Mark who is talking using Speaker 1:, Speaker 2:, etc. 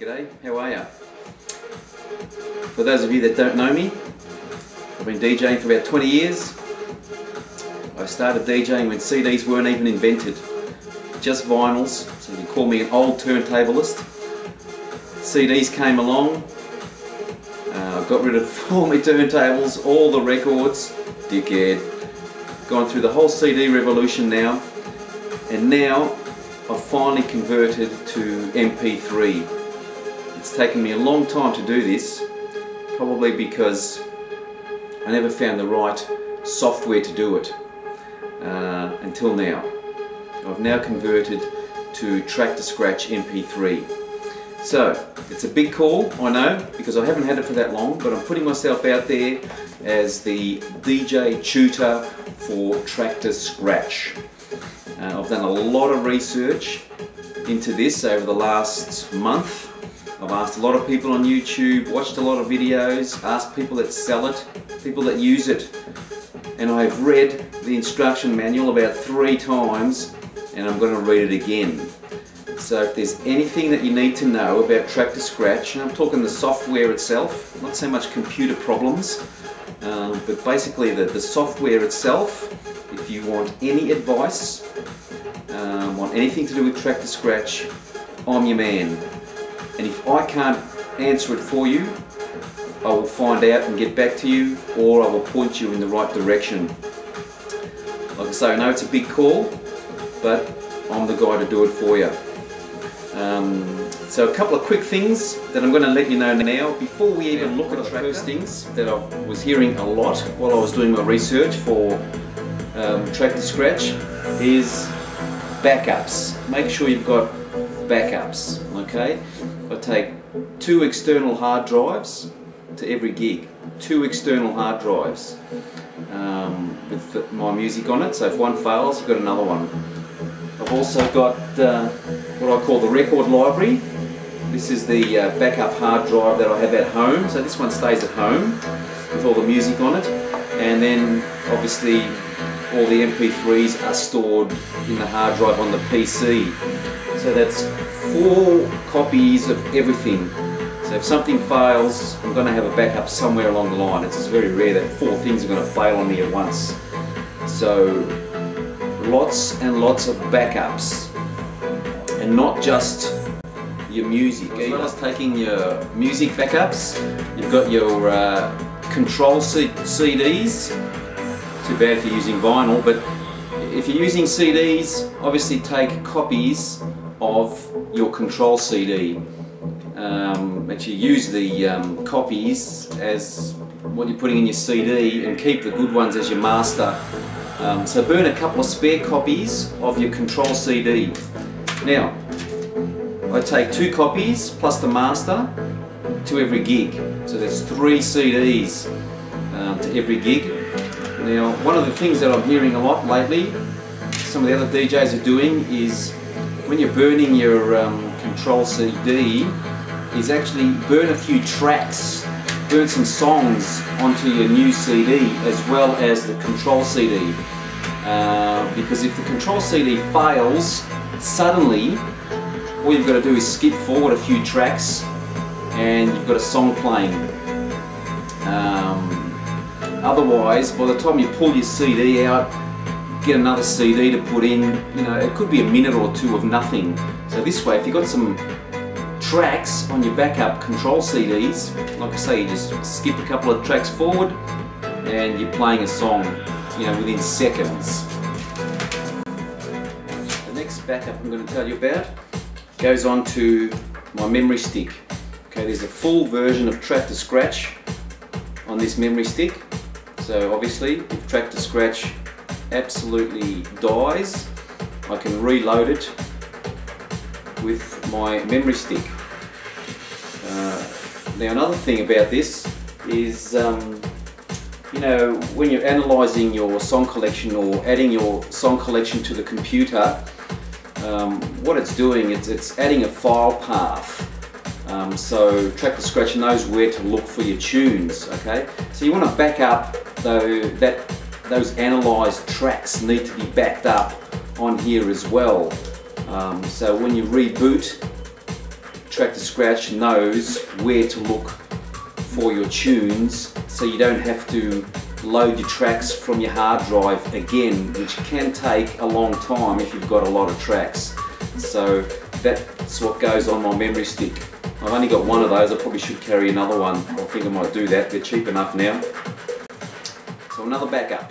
Speaker 1: G'day, how are ya? For those of you that don't know me, I've been DJing for about 20 years. I started DJing when CDs weren't even invented, just vinyls, so you can call me an old turntablist. CDs came along, I got rid of all my turntables, all the records, dickhead. Gone through the whole CD revolution now, and now I've finally converted to MP3. It's taken me a long time to do this, probably because I never found the right software to do it until now. I've now converted to Traktor Scratch MP3. So, it's a big call, I know, because I haven't had it for that long, but I'm putting myself out there as the DJ tutor for Traktor Scratch. I've done a lot of research into this over the last month. I've asked a lot of people on YouTube, watched a lot of videos, asked people that sell it, people that use it, and I've read the instruction manual about 3 times, and I'm going to read it again. So if there's anything that you need to know about Traktor Scratch, and I'm talking the software itself, not so much computer problems, but basically the software itself, if you want any advice, want anything to do with Traktor Scratch, I'm your man. And if I can't answer it for you, I will find out and get back to you, or I will point you in the right direction. Like I say, I know it's a big call, but I'm the guy to do it for you. So a couple of quick things that I'm going to let you know now before we even look at the first things that I was hearing a lot while I was doing my research for Traktor Scratch is backups. Make sure you've got backups, okay? I take 2 external hard drives to every gig. 2 external hard drives with my music on it, so if one fails, I've got another one. I've also got what I call the record library. This is the backup hard drive that I have at home, so this one stays at home with all the music on it, and then obviously all the MP3s are stored in the hard drive on the PC. So that's 4 copies of everything. So if something fails, I'm going to have a backup somewhere along the line. It's very rare that 4 things are going to fail on me at once. So lots and lots of backups, and not just your music. As well as taking your music backups, you've got your control CDs. Too bad if you're using vinyl, but if you're using CDs, obviously take copies of your control CD. But you use the copies as what you're putting in your CD, and keep the good ones as your master. So burn a couple of spare copies of your control CD. Now, I take 2 copies plus the master to every gig. So there's 3 CDs to every gig. Now, one of the things that I'm hearing a lot lately, some of the other DJs are doing, is when you're burning your control CD, is actually burn a few tracks, burn some songs onto your new CD as well as the control CD. Because if the control CD fails suddenly, all you've got to do is skip forward a few tracks and you've got a song playing. Otherwise, by the time you pull your CD out, get another CD to put in, you know, it could be a minute or 2 of nothing. So this way, if you've got some tracks on your backup control CDs, like I say, you just skip a couple of tracks forward and you're playing a song, you know, within seconds. The next backup I'm going to tell you about goes on to my memory stick. Okay, there's a full version of Traktor Scratch on this memory stick. So obviously, if Traktor Scratch absolutely dies, I can reload it with my memory stick. Now another thing about this is, you know, when you're analysing your song collection or adding your song collection to the computer, what it's doing, it's adding a file path. So Traktor Scratch knows where to look for your tunes, okay? So you want to back up, though, those analysed tracks need to be backed up on here as well. So when you reboot Traktor Scratch knows where to look for your tunes, so you don't have to load your tracks from your hard drive again, which can take a long time if you've got a lot of tracks. So that's what goes on my memory stick. I've only got one of those. I probably should carry another one. I think I might do that. They're cheap enough now. So another backup.